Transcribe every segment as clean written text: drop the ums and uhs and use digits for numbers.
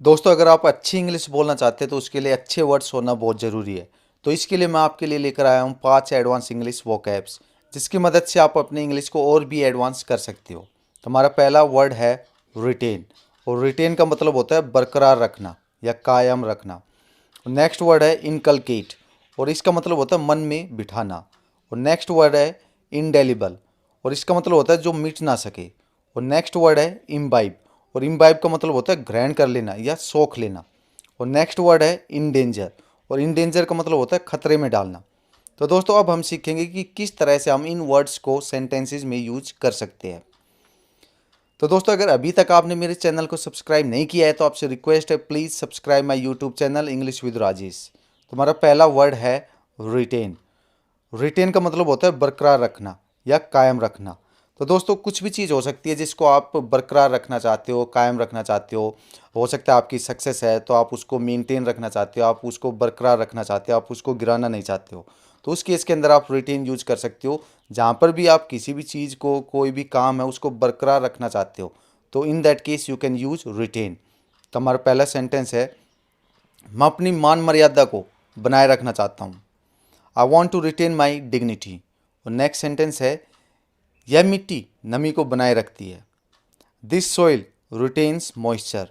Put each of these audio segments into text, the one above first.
दोस्तों, अगर आप अच्छी इंग्लिश बोलना चाहते हैं तो उसके लिए अच्छे वर्ड्स होना बहुत ज़रूरी है। तो इसके लिए मैं आपके लिए लेकर आया हूँ 5 एडवांस इंग्लिश वोकैब्स, जिसकी मदद से आप अपनी इंग्लिश को और भी एडवांस कर सकते हो। तो हमारा पहला वर्ड है रिटेन, और रिटेन का मतलब होता है बरकरार रखना या कायम रखना। नेक्स्ट वर्ड है इनकलकेट, और इसका मतलब होता है मन में बिठाना। और नेक्स्ट वर्ड है इनडेलिबल, और इसका मतलब होता है जो मिट ना सके। और नेक्स्ट वर्ड है इम्बाइब, और इम्बाइब का मतलब होता है ग्रहण कर लेना या सोख लेना। और नेक्स्ट वर्ड है इन डेंजर, और इन डेंजर का मतलब होता है खतरे में डालना। तो दोस्तों, अब हम सीखेंगे कि किस तरह से हम इन वर्ड्स को सेंटेंसेस में यूज कर सकते हैं। तो दोस्तों, अगर अभी तक आपने मेरे चैनल को सब्सक्राइब नहीं किया है तो आपसे रिक्वेस्ट है, please subscribe my YouTube channel English with Rajesh. तो हमारा पहला वर्ड है रिटेन। रिटेन का मतलब होता है बरकरार रखना या कायम रखना। तो दोस्तों, कुछ भी चीज़ हो सकती है जिसको आप बरकरार रखना चाहते हो, कायम रखना चाहते हो सकता है आपकी सक्सेस है तो आप उसको मेंटेन रखना चाहते हो, आप उसको बरकरार रखना चाहते हो, आप उसको गिराना नहीं चाहते हो। तो उस केस के अंदर आप रिटेन यूज कर सकते हो। जहाँ पर भी आप किसी भी चीज़ को, कोई भी काम है उसको बरकरार रखना चाहते हो, तो in that case you can use retain. तो हमारा पहला सेंटेंस है, मैं अपनी मान मर्यादा को बनाए रखना चाहता हूँ। I want to retain my dignity. और नेक्स्ट सेंटेंस है, यह मिट्टी नमी को बनाए रखती है। This soil retains moisture.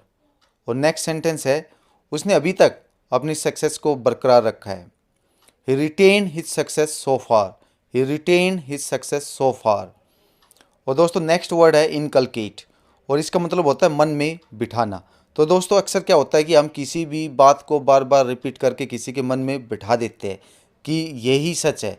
और नेक्स्ट सेंटेंस है, उसने अभी तक अपनी सक्सेस को बरकरार रखा है। ही रिटेन हिज सक्सेस सो फार। ही रिटेन हिज सक्सेस सो फार। और दोस्तों, नेक्स्ट वर्ड है इनकलकेट, और इसका मतलब होता है मन में बिठाना। तो दोस्तों, अक्सर क्या होता है कि हम किसी भी बात को बार बार रिपीट करके किसी के मन में बिठा देते हैं कि यही सच है।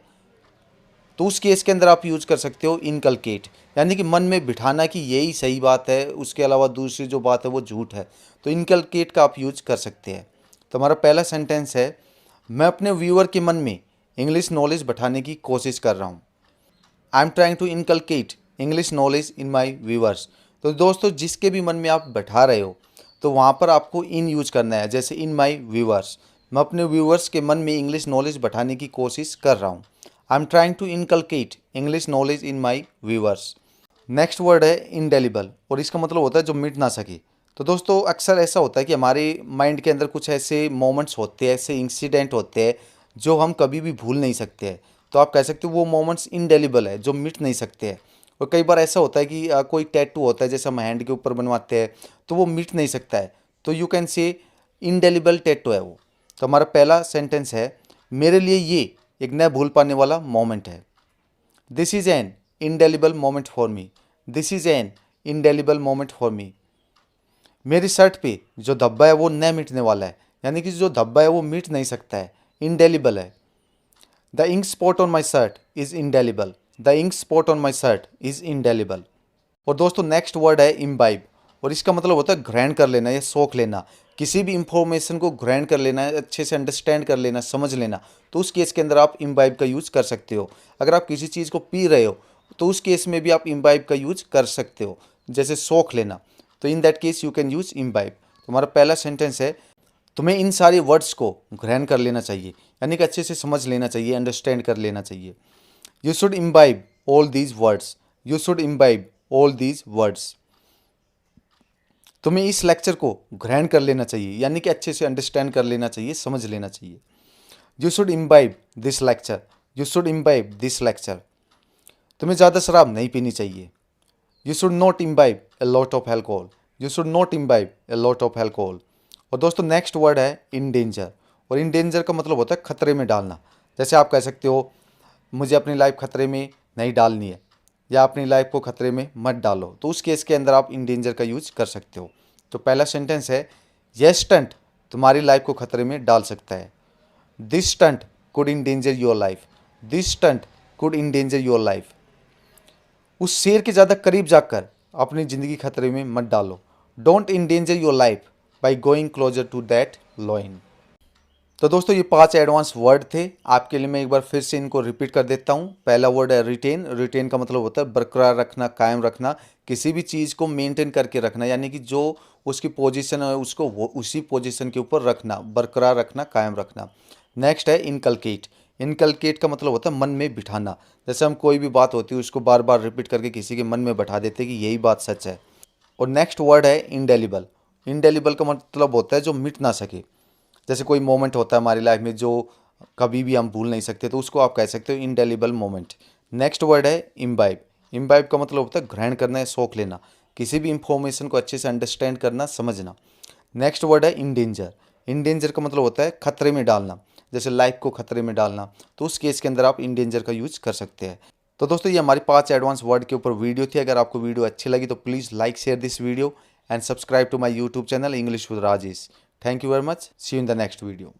तो उस केस के अंदर आप यूज कर सकते हो इनकलकेट, यानी कि मन में बिठाना कि यही सही बात है, उसके अलावा दूसरी जो बात है वो झूठ है। तो इनकलकेट का आप यूज कर सकते हैं। तो हमारा पहला सेंटेंस है, मैं अपने व्यूअर के मन में इंग्लिश नॉलेज बैठाने की कोशिश कर रहा हूँ। I am trying to inculcate English knowledge in my viewers. तो दोस्तों, जिसके भी मन में आप बैठा रहे हो तो वहाँ पर आपको इन यूज करना है, जैसे इन माई व्यूअर्स। मैं अपने व्यूअर्स के मन में इंग्लिश नॉलेज बैठाने की कोशिश कर रहा हूँ। I am trying to inculcate English knowledge in my viewers. Next word है इंडेलिबल, और इसका मतलब होता है जो मिट ना सके। तो दोस्तों, अक्सर ऐसा होता है कि हमारे माइंड के अंदर कुछ ऐसे मोमेंट्स होते हैं, ऐसे इंसिडेंट होते हैं जो हम कभी भी भूल नहीं सकते हैं। तो आप कह सकते हो वो मोमेंट्स इंडेलिबल है, जो मिट नहीं सकते हैं। और कई बार ऐसा होता है कि कोई टैटू होता है जैसे हम हैंड के ऊपर बनवाते हैं, तो वो मिट नहीं सकता है। तो you can say indelible tattoo है वो। तो हमारा पहला सेंटेंस है, मेरे लिए ये एक न भूल पाने वाला मोमेंट है। This is an indelible moment for me. This is an indelible moment for me. मेरी शर्ट पे जो धब्बा है वो न मिटने वाला है, यानी कि जो धब्बा है वो मिट नहीं सकता है, इंडेलिबल है। The ink spot on my shirt is indelible. The ink spot on my shirt is indelible. और दोस्तों, नेक्स्ट वर्ड है इम्बाइब, और इसका मतलब होता है ग्रहण कर लेना या सोख लेना। किसी भी इंफॉर्मेशन को ग्रहण कर लेना, अच्छे से अंडरस्टैंड कर लेना, समझ लेना। तो उस केस के अंदर आप इम्बाइब का यूज़ कर सकते हो। अगर आप किसी चीज़ को पी रहे हो तो उस केस में भी आप इम्बाइब का यूज कर सकते हो, जैसे सोख लेना। तो in that case you can use imbibe. तो हमारा पहला सेंटेंस है, तुम्हें इन सारे वर्ड्स को ग्रहण कर लेना चाहिए, यानी कि अच्छे से समझ लेना चाहिए, अंडरस्टैंड कर लेना चाहिए। You should imbibe all these words. You should imbibe all these words. तुम्हें इस लेक्चर को ग्रहण कर लेना चाहिए, यानी कि अच्छे से अंडरस्टैंड कर लेना चाहिए, समझ लेना चाहिए। You should imbibe this lecture. You should imbibe this lecture. तुम्हें ज़्यादा शराब नहीं पीनी चाहिए। You should not imbibe a lot of alcohol. You should not imbibe a lot of alcohol. और दोस्तों, नेक्स्ट वर्ड है इन डेंजर, और इन डेंजर का मतलब होता है खतरे में डालना। जैसे आप कह सकते हो, मुझे अपनी लाइफ खतरे में नहीं डालनी है, या अपनी लाइफ को खतरे में मत डालो। तो उस केस के अंदर आप इन डेंजर का यूज कर सकते हो। तो पहला सेंटेंस है, यह स्टंट तुम्हारी लाइफ को खतरे में डाल सकता है। This stunt could endanger your life. This stunt could endanger your life. उस शेर के ज़्यादा करीब जाकर अपनी ज़िंदगी खतरे में मत डालो। Don't endanger your life by going closer to that lion. तो दोस्तों, ये 5 एडवांस वर्ड थे। आपके लिए मैं एक बार फिर से इनको रिपीट कर देता हूँ। पहला वर्ड है रिटेन। रिटेन का मतलब होता है बरकरार रखना, कायम रखना, किसी भी चीज़ को मेंटेन करके रखना, यानी कि जो उसकी पोजीशन है उसको वो उसी पोजीशन के ऊपर रखना, बरकरार रखना, कायम रखना। नेक्स्ट है इनकलकेट। इनकलकेट का मतलब होता है मन में बिठाना। जैसे हम कोई भी बात होती है उसको बार बार रिपीट करके किसी के मन में बैठा देते हैं कि यही बात सच है। और नेक्स्ट वर्ड है इंडेलिबल, इंडेलिबल का मतलब होता है जो मिट ना सके। जैसे कोई मोमेंट होता है हमारी लाइफ में जो कभी भी हम भूल नहीं सकते, तो उसको आप कह सकते हो इंडेलिबल मोमेंट। नेक्स्ट वर्ड है इम्बाइब। इम्बाइब का मतलब होता है ग्रहण करना या सोख लेना, किसी भी इंफॉर्मेशन को अच्छे से अंडरस्टैंड करना, समझना। नेक्स्ट वर्ड है इंडेंजर। इंडेंजर का मतलब होता है खतरे में डालना, जैसे लाइफ को खतरे में डालना, तो उस केस के अंदर आप इंडेंजर का यूज कर सकते हैं। तो दोस्तों, ये हमारी 5 एडवांस वर्ड के ऊपर वीडियो थी। अगर आपको वीडियो अच्छी लगी तो please like share this video and subscribe to my YouTube channel English with Rajesh. Thank you very much, see you in the next video.